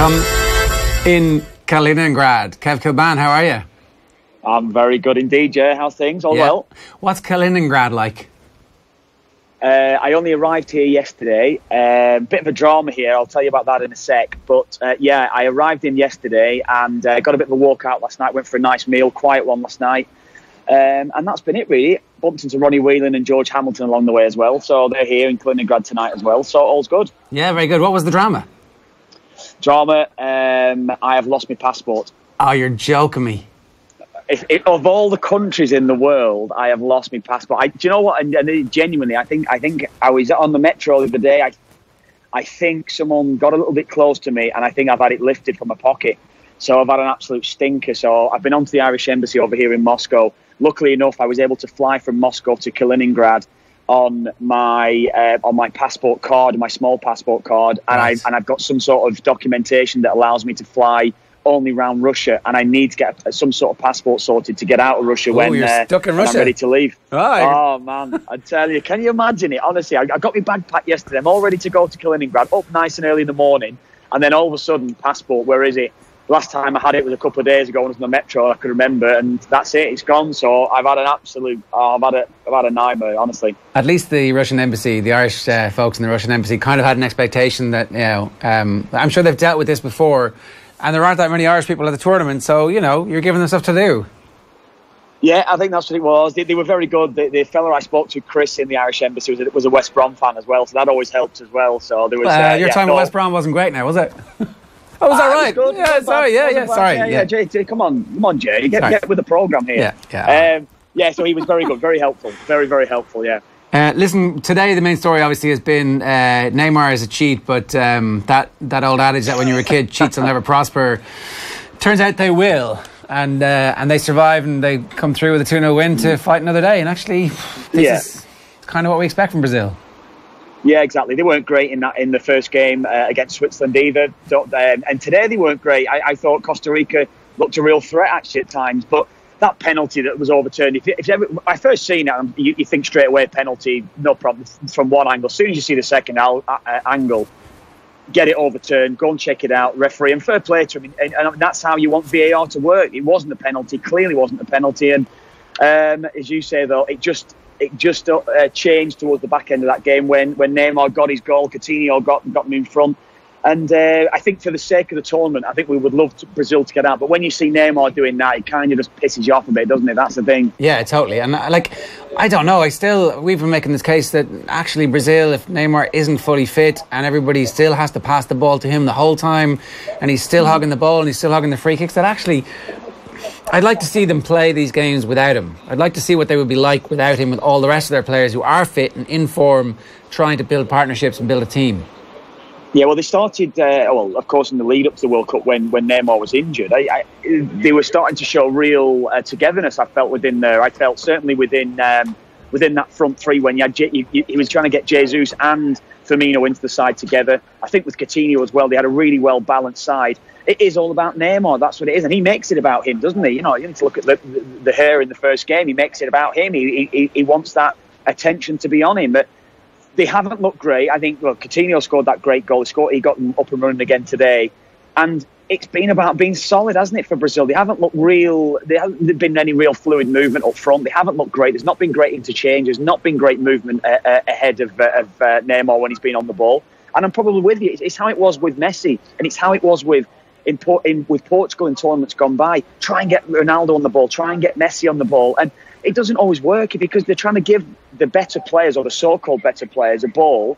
In Kaliningrad. Kev Kilbane, how are you? I'm very good indeed, Ger. How's things? All well? What's Kaliningrad like? I only arrived here yesterday. Bit of a drama here. I'll tell you about that in a sec. But I arrived in yesterday and got a bit of a walk out last night. Went for a nice meal, quiet one last night. And that's been it, really. Bumped into Ronnie Whelan and George Hamilton along the way as well. So they're here in Kaliningrad tonight as well. So all's good. Yeah, very good. What was the drama? I have lost my passport. Oh, you're joking me. Of all the countries in the world, I have lost my passport. Do you know what? And genuinely, I think I was on the metro the other day. I think someone got a little bit close to me, and I think I've had it lifted from my pocket. So I've had an absolute stinker. So I've been on to the Irish Embassy over here in Moscow. Luckily enough, I was able to fly from Moscow to Kaliningrad on my passport card, my small passport card, and Right. I've got some sort of documentation that allows me to fly only around Russia, and I need to get some sort of passport sorted to get out of Russia when you're stuck in when Russia. I'm ready to leave. Oh, Man, I tell you, can you imagine it? Honestly, I got my bag packed yesterday. I'm all ready to go to Kaliningrad, up nice and early in the morning, and then all of a sudden, passport, where is it? Last time I had it was a couple of days ago when I was on the metro, I could remember, and that's it. It's gone. So I've had an absolute, I've had a nightmare, honestly. At least the Russian embassy, the Irish folks in the Russian embassy, kind of had an expectation that I'm sure they've dealt with this before, and there aren't that many Irish people at the tournament, so you're giving them stuff to do. Yeah, I think that's what it was. They were very good. The fella I spoke to, Chris, in the Irish embassy, was a West Brom fan as well, so that always helps as well. So there was. Your time at West Brom wasn't great, now was it? Oh, was that right? Good, yeah, sorry, sorry. Yeah, Jay, come on, Jay, get with the programme here. So he was very good, very helpful, very, very helpful, yeah. Listen, today the main story obviously has been Neymar is a cheat, but that old adage that when you're a kid, cheats will never prosper, turns out they will. And they survive and they come through with a 2-0 win to fight another day. And actually, this is kind of what we expect from Brazil. Yeah, exactly. They weren't great in the first game against Switzerland either. And today they weren't great. I thought Costa Rica looked a real threat actually at times. But that penalty that was overturned, I first seen it, you think straight away penalty, no problem from one angle. As soon as you see the second angle, get it overturned, go and check it out, referee, and fair play to him. And that's how you want VAR to work. It wasn't a penalty, clearly wasn't a penalty. And as you say, though, it just changed towards the back end of that game when Neymar got his goal, Coutinho got him in front. And I think for the sake of the tournament, I think we would love Brazil to get out. But when you see Neymar doing that, it kind of just pisses you off a bit, doesn't it? That's the thing. Yeah, totally. And I don't know. We've been making this case that actually Brazil, if Neymar isn't fully fit and everybody still has to pass the ball to him the whole time and he's still hogging the ball and he's still hogging the free kicks, that actually I'd like to see them play these games without him. I'd like to see what they would be like without him, with all the rest of their players who are fit and in form, trying to build partnerships and build a team. Yeah, well, they started, of course, in the lead-up to the World Cup when Neymar was injured. They were starting to show real togetherness, I felt, within there. I felt certainly within that front three when he was trying to get Jesus and Firmino into the side together. I think with Coutinho as well, they had a really well-balanced side. It is all about Neymar, that's what it is. And he makes it about him, doesn't he? You need to look at the hair in the first game. He makes it about him. He wants that attention to be on him. But they haven't looked great. I think, Coutinho scored that great goal. He got them up and running again today. And it's been about being solid, hasn't it, for Brazil? They haven't looked real. There hasn't been any real fluid movement up front. They haven't looked great. There's not been great interchanges, not been great movement ahead of Neymar when he's been on the ball. And I'm probably with you. It's how it was with Messi, and it's how it was with Portugal in tournaments gone by. Try and get Ronaldo on the ball, try and get Messi on the ball, and it doesn't always work because they're trying to give the better players, or the so-called better players, a ball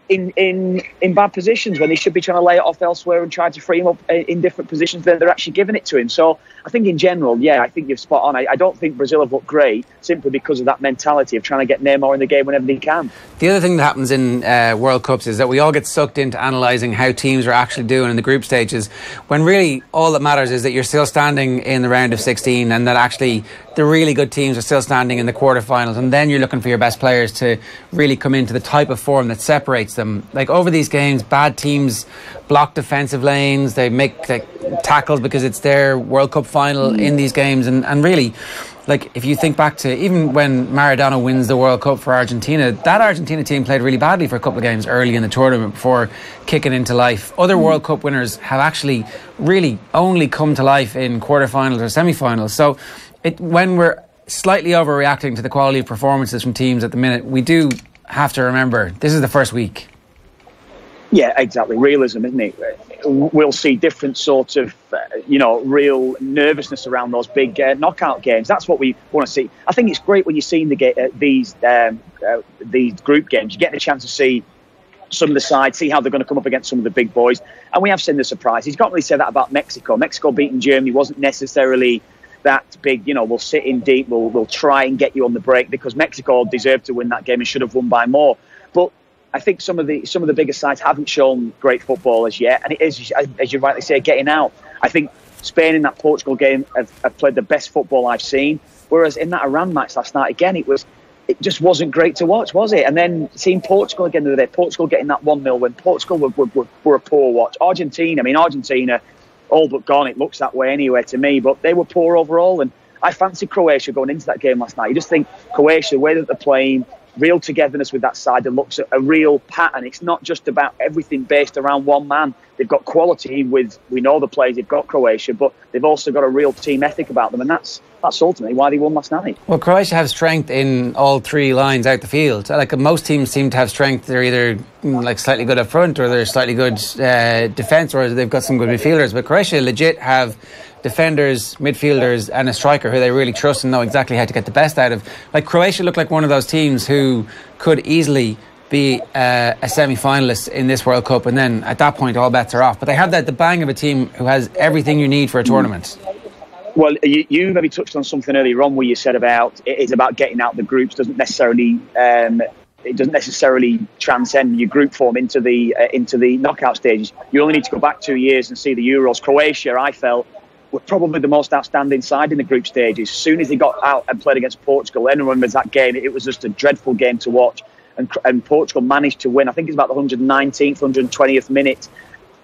in bad positions when they should be trying to lay it off elsewhere and try to free him up in different positions than they're actually giving it to him. So I think in general, I think you're spot on. I don't think Brazil have looked great simply because of that mentality of trying to get Neymar in the game whenever they can. The other thing that happens in World Cups is that we all get sucked into analysing how teams are actually doing in the group stages, when really all that matters is that you're still standing in the round of 16 and that actually the really good teams are still standing in the quarterfinals, and then you're looking for your best players to really come into the type of form that separates them. them. Like, over these games, bad teams block defensive lanes. They make tackles because it's their World Cup final in these games. And really, like, if you think back to even when Maradona wins the World Cup for Argentina, that Argentina team played really badly for a couple of games early in the tournament before kicking into life. Other World Cup winners have actually really only come to life in quarterfinals or semi-finals. So when we're slightly overreacting to the quality of performances from teams at the minute, we do have to remember this is the first week. Yeah, exactly. Realism, isn't it? We'll see different sorts of, real nervousness around those big knockout games. That's what we want to see. I think it's great when you're seeing these group games. You get the chance to see some of the sides, see how they're going to come up against some of the big boys. And we have seen the surprises. You can't really say that about Mexico. Mexico beating Germany wasn't necessarily that big. We'll sit in deep, we'll try and get you on the break, because Mexico deserved to win that game and should have won by more. But I think some of the bigger sides haven't shown great football as yet, and it is, as you rightly say, getting out. I think Spain in that Portugal game have played the best football I've seen, whereas in that Iran match last night, again, it just wasn't great to watch, was it? And then seeing Portugal again the other day, Portugal getting that 1-0 win, Portugal were a poor watch. Argentina, all but gone, it looks that way anyway to me, but they were poor overall, and I fancy Croatia going into that game last night. You just think Croatia, the way that they're playing, real togetherness with that side that looks at a real pattern. It's not just about everything based around one man. They've got quality we know the players they've got, Croatia, but they've also got a real team ethic about them, and that's ultimately why they won last night. Well, Croatia have strength in all three lines out the field. Like, most teams seem to have strength. They're either slightly good up front, or they're slightly good defence, or they've got some good midfielders. But Croatia legit have defenders, midfielders and a striker who they really trust and know exactly how to get the best out of. Like, Croatia look like one of those teams who could easily be a semi-finalist in this World Cup, and then at that point all bets are off. But they have the bang of a team who has everything you need for a tournament. Well, you maybe touched on something earlier on where you said about it's about getting out the groups. Doesn't necessarily transcend your group form into the knockout stages. You only need to go back 2 years and see the Euros. Croatia, I felt, were probably the most outstanding side in the group stages. As soon as they got out and played against Portugal, everyone remembers that game. It was just a dreadful game to watch. And Portugal managed to win. I think it's about the 119th, 120th minute.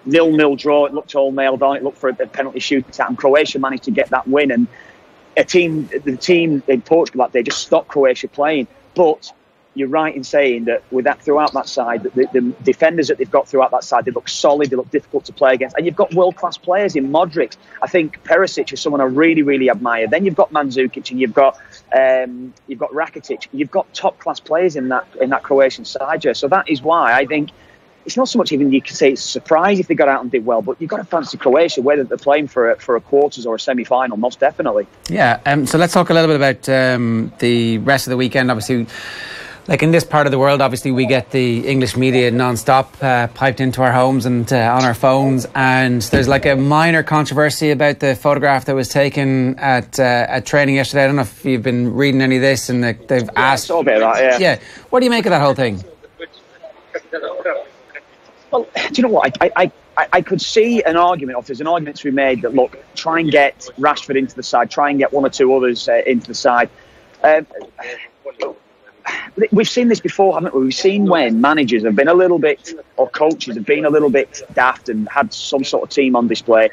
0-0 draw. It looked all nailed on. It looked for a penalty shootout. And Croatia managed to get that win. And the team in Portugal that day just stopped Croatia playing. But you're right in saying that throughout that side, the defenders that they've got throughout that side, they look solid, they look difficult to play against. And you've got world-class players in Modric. I think Perisic is someone I really, really admire. Then you've got Mandzukic and you've got Rakitic. You've got top-class players in that Croatian side, Ger. So that is why I think it's not so much even you can say it's a surprise if they got out and did well, but you've got to fancy Croatia, whether they're playing for a quarters or a semi-final, most definitely. Yeah, so let's talk a little bit about the rest of the weekend. Obviously, like in this part of the world, obviously we get the English media non-stop piped into our homes and on our phones, and there's like a minor controversy about the photograph that was taken at training yesterday. I don't know if you've been reading any of this, and they've asked... I saw a bit of that, yeah. What do you make of that whole thing? Well, do you know what? I could see an argument, if there's an argument to be made that, look, try and get Rashford into the side, try and get one or two others into the side. We've seen this before, haven't we? We've seen when managers have been a little bit, or coaches have been a little bit daft and had some sort of team on display.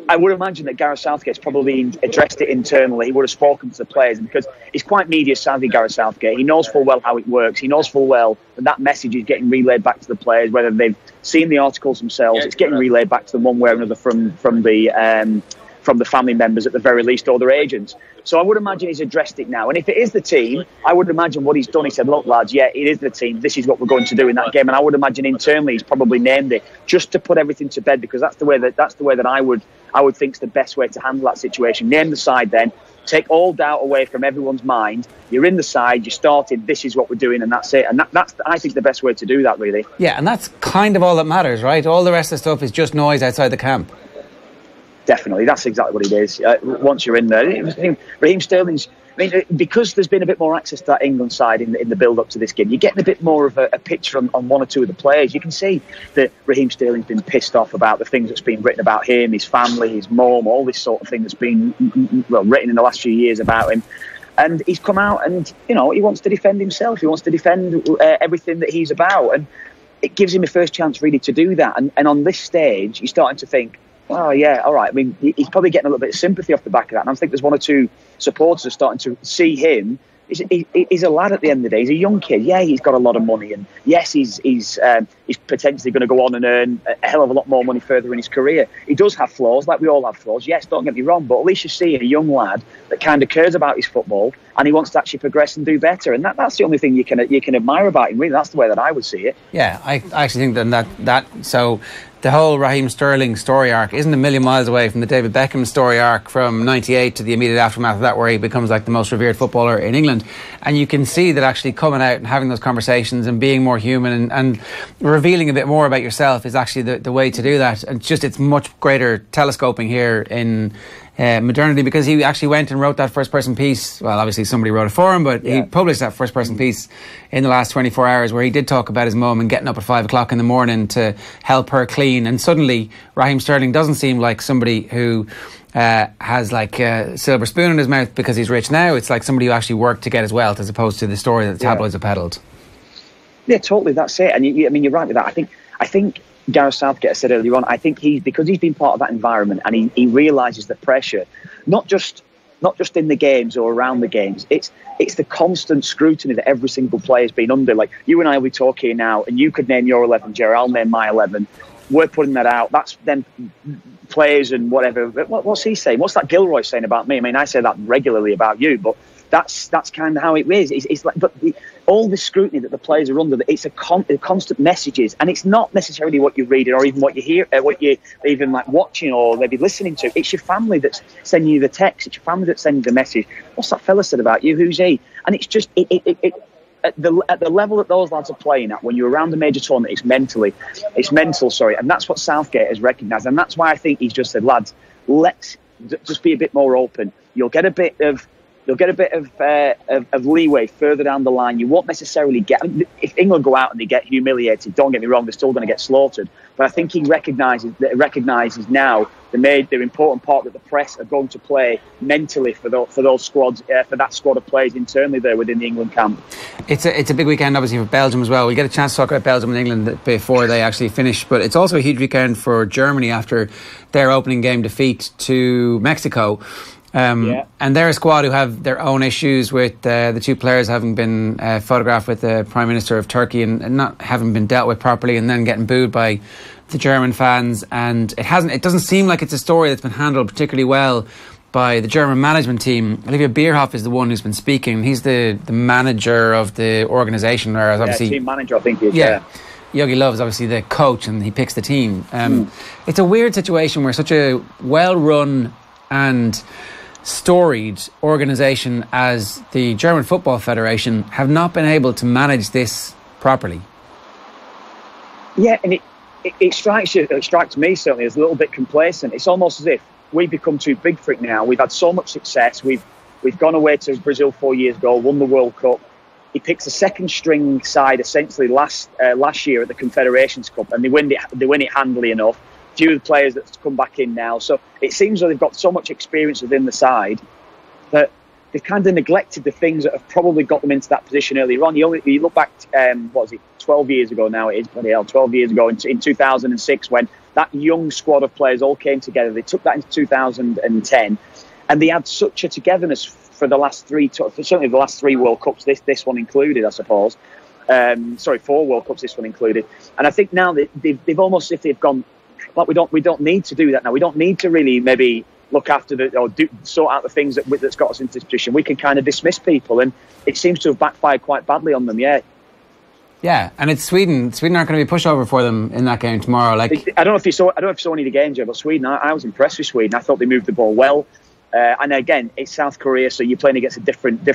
I would imagine that Gareth Southgate's probably addressed it internally. He would have spoken to the players, because he's quite media savvy, Gareth Southgate. He knows full well how it works. He knows full well that message is getting relayed back to the players, whether they've seen the articles themselves. It's getting relayed back to them one way or another from the family members at the very least, or their agents. So I would imagine he's addressed it now. And if it is the team, I would imagine what he's done, he said, look, lads, yeah, it is the team. This is what we're going to do in that game. And I would imagine internally he's probably named it just to put everything to bed, because that's the way that I would think is the best way to handle that situation. Name the side then, take all doubt away from everyone's mind. You're in the side, you started, this is what we're doing, and that's it. And that's, I think, the best way to do that, really. Yeah, and that's kind of all that matters, right? All the rest of the stuff is just noise outside the camp. Definitely, that's exactly what it is. Once you're in there, Raheem Sterling's. I mean, because there's been a bit more access to that England side in the build-up to this game, you're getting a bit more of a picture on one or two of the players. You can see that Raheem Sterling's been pissed off about the things that's been written about him, his family, his mum, all this sort of thing that's been written in the last few years about him. And he's come out and, he wants to defend himself. He wants to defend everything that he's about. And it gives him a first chance really to do that. And on this stage, you're starting to think, oh, yeah, all right. I mean, he's probably getting a little bit of sympathy off the back of that. And I think there's one or two supporters are starting to see him. He's a lad at the end of the day. He's a young kid. Yeah, he's got a lot of money. And yes, he's potentially going to go on and earn a hell of a lot more money further in his career. He does have flaws, like we all have flaws. Yes, don't get me wrong. But at least you're seeing a young lad that kind of cares about his football and he wants to actually progress and do better. And that's the only thing you can admire about him, really. That's the way that I would see it. Yeah, I actually think that so the whole Raheem Sterling story arc isn't a million miles away from the David Beckham story arc from '98 to the immediate aftermath of that, where he becomes like the most revered footballer in England. And you can see that actually coming out and having those conversations and being more human and revealing a bit more about yourself is actually the way to do that. And it's much greater telescoping here in modernity, because he actually went and wrote that first person piece. Well, obviously somebody wrote it for him, but he published that first person piece in the last 24 hours where he did talk about his mum and getting up at 5 o'clock in the morning to help her clean. And suddenly Raheem Sterling doesn't seem like somebody who has like a silver spoon in his mouth because he's rich now. It's like somebody who actually worked to get his wealth, as opposed to the story that the tabloids have peddled. Yeah, totally. That's it. And I mean, you're right with that. I think Gareth Southgate said earlier on, I think because he's been part of that environment and he realises the pressure, not just in the games or around the games, it's the constant scrutiny that every single player's been under. Like, you and I will be talking now, and you could name your 11, Ger, I'll name my 11. We're putting that out. That's then players and whatever. What's he saying? What's that Gilroy saying about me? I mean, I say that regularly about you, but that's kind of how it is. It's like, but all the scrutiny that the players are under, it's a constant messages, and it's not necessarily what you're reading or even what you hear, what you're even like watching or maybe listening to. It's your family that's sending you the text. It's your family that's sending the message. What's that fella said about you? Who's he? And it's just at the level that those lads are playing at, when you're around a major tournament, it's mental, and that's what Southgate has recognised, and that's why I think he's just said, lads, let's just be a bit more open. You'll get a bit of leeway further down the line. You won't necessarily get, if England go out and they get humiliated, don't get me wrong, they're still going to get slaughtered. But I think he recognises now the important part that the press are going to play mentally for those squads, for that squad of players internally there within the England camp. It's a big weekend, obviously, for Belgium as well. We get a chance to talk about Belgium and England before they actually finish, but it's also a huge weekend for Germany after their opening game defeat to Mexico. And they're a squad who have their own issues with the two players having been photographed with the Prime Minister of Turkey and not having been dealt with properly, and then getting booed by the German fans. And it doesn't seem like it's a story that's been handled particularly well by the German management team. Olivia Bierhoff is the one who's been speaking. He's the manager of the organisation, whereas obviously team manager, I think he is. Jogi Löw is obviously the coach and he picks the team. It's a weird situation where such a well-run and storied organisation as the German Football Federation have not been able to manage this properly. Yeah, and it strikes me certainly as a little bit complacent. It's almost as if we've become too big for it now. We've had so much success. We've gone away to Brazil 4 years ago, won the World Cup. He picks a second string side essentially last year at the Confederations Cup, and they win it handily enough. Few of the players that's come back in now, so it seems like they've got so much experience within the side that they've kind of neglected the things that have probably got them into that position earlier on. You look back, 12 years ago now, it is, bloody hell, 12 years ago in 2006, when that young squad of players all came together. They took that into 2010, and they had such a togetherness for the last certainly the last three World Cups, this one included, I suppose. 4 World Cups, this one included. And I think now they've almost, if they've gone, but we don't need to do that now. We don't need to really maybe look after sort out the things that's got us into this position. We can kind of dismiss people, and it seems to have backfired quite badly on them. Yeah, and it's Sweden. Sweden aren't going to be a pushover for them in that game tomorrow. Like, I don't know if you saw any of the games, but Sweden, I was impressed with Sweden. I thought they moved the ball well. And again, it's South Korea, so you're playing against a different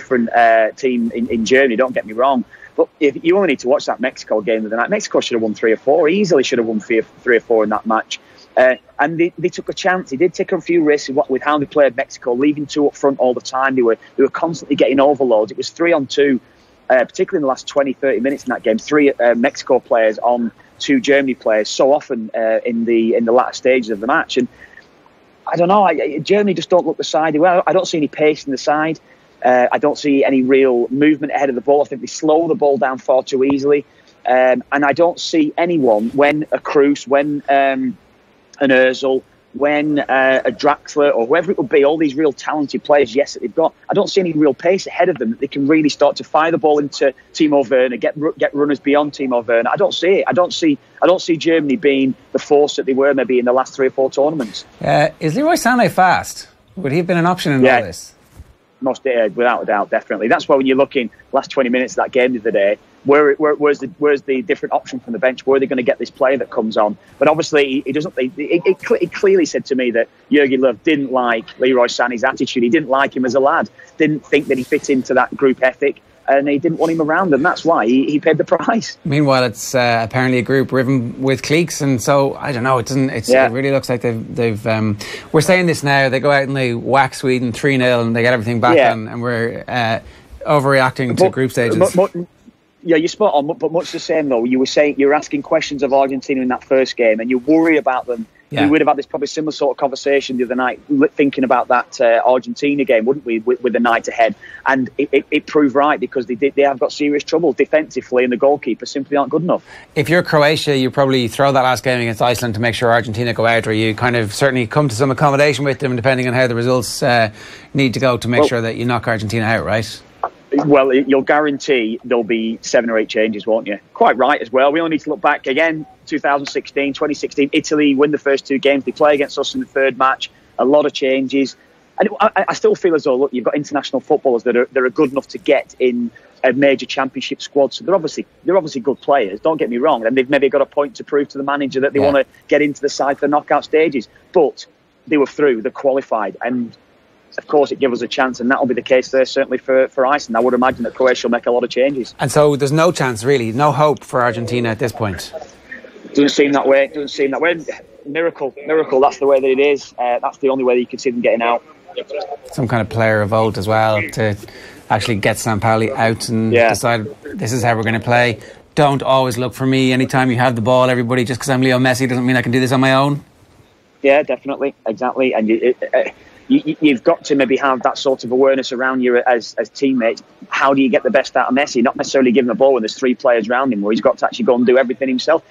team in Germany. Don't get me wrong. But if you only need to watch that Mexico game of the night, Mexico should have won 3 or 4. Easily should have won 3 or 4 in that match. And they took a chance. They did take a few risks with how they played Mexico, leaving 2 up front all the time. They were constantly getting overloads. It was 3-on-2, particularly in the last 20, 30 minutes in that game. 3 Mexico players on 2 Germany players so often in the latter stages of the match. And I don't know, Germany just don't look the side. Well, I don't see any pace in the side. I don't see any real movement ahead of the ball. I think they slow the ball down far too easily. And I don't see anyone, when a Kroos, when an Ozil, when a Draxler or whoever it would be, all these real talented players, yes, that they've got, I don't see any real pace ahead of them that they can really start to fire the ball into Timo Werner, get runners beyond Timo Werner. I don't see it. I don't see Germany being the force that they were maybe in the last 3 or 4 tournaments. Is Leroy Sané fast? Would he have been an option in all this? Without a doubt, definitely. That's why when you're looking last 20 minutes of that game the other day, where's the different option from the bench? Where are they going to get this player that comes on? But obviously, he doesn't. It clearly said to me that Jurgen Löw didn't like Leroy Sané's attitude. He didn't like him as a lad. Didn't think that he fit into that group ethic, and he didn't want him around, and that's why he paid the price. Meanwhile, it's apparently a group riven with cliques, and so I don't know. It really looks like they've. We're saying this now. They go out and they whack Sweden 3-0, and they get everything back, and we're overreacting to group stages. Yeah, you're spot on, but much the same though. You were saying you're asking questions of Argentina in that first game, and you worry about them. Yeah. We would have had this probably similar sort of conversation the other night, thinking about that Argentina game, wouldn't we, with the night ahead? And it proved right, because they have got serious trouble defensively, and the goalkeepers simply aren't good enough. If you're Croatia, you probably throw that last game against Iceland to make sure Argentina go out, or you kind of certainly come to some accommodation with them, depending on how the results need to go, to make sure that you knock Argentina out, right? Well, you'll guarantee there'll be 7 or 8 changes, won't you? Quite right as well. We only need to look back again, 2016, Italy win the first 2 games. They play against us in the 3rd match. A lot of changes. And I still feel as though, look, you've got international footballers that are good enough to get in a major championship squad. So they're obviously good players, don't get me wrong. And they've maybe got a point to prove to the manager that they want to get into the side for knockout stages. But they were through, they're qualified. And of course, it gives us a chance, and that'll be the case there, certainly for Iceland. I would imagine that Croatia will make a lot of changes. And so there's no chance, really, no hope for Argentina at this point? Doesn't seem that way. Miracle. That's the way that it is. That's the only way that you can see them getting out. Some kind of player revolt as well, to actually get Sampaoli out and decide this is how we're going to play. Don't always look for me anytime you have the ball, everybody. Just because I'm Leo Messi doesn't mean I can do this on my own. Yeah, definitely. Exactly. And you've got to maybe have that sort of awareness around you as teammates. How do you get the best out of Messi? Not necessarily give him the ball when there's 3 players around him, where he's got to actually go and do everything himself.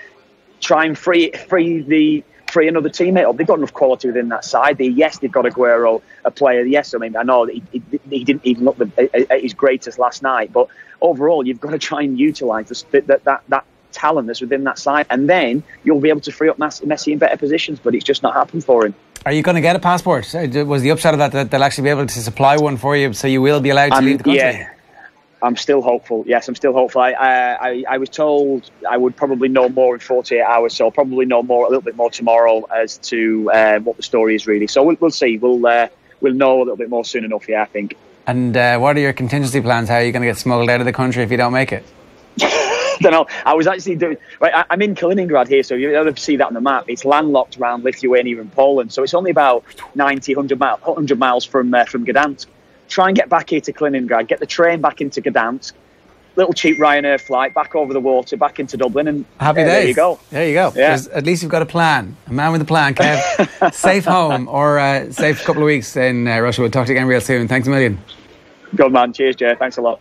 Try and free another teammate up. They've got enough quality within that side. They've got Aguero, a player. Yes, I mean, I know that he didn't even look at his greatest last night, but overall, you've got to try and utilise that talent that's within that side, and then you'll be able to free up Messi in better positions. But it's just not happened for him. Are you going to get a passport? Was the upshot of that they'll actually be able to supply one for you, so you will be allowed to leave the country? Yeah, I'm still hopeful. Yes, I'm still hopeful. I was told I would probably know more in 48 hours, so I'll probably know more, a little bit more tomorrow, as to what the story is really. So we'll see. We'll know a little bit more soon enough, I think. And what are your contingency plans? How are you going to get smuggled out of the country if you don't make it? I don't know. I was actually doing. Right, I'm in Kaliningrad here, so you'll see that on the map. It's landlocked around Lithuania and Poland, so it's only about 100 miles from Gdansk. Try and get back here to Kaliningrad. Get the train back into Gdansk. Little cheap Ryanair flight back over the water, back into Dublin, and happy days. There you go. There you go. Yeah. At least you've got a plan. A man with a plan, Kev. Safe home, or safe couple of weeks in Russia. We'll talk to you again real soon. Thanks a million. Good man. Cheers, Ger. Thanks a lot.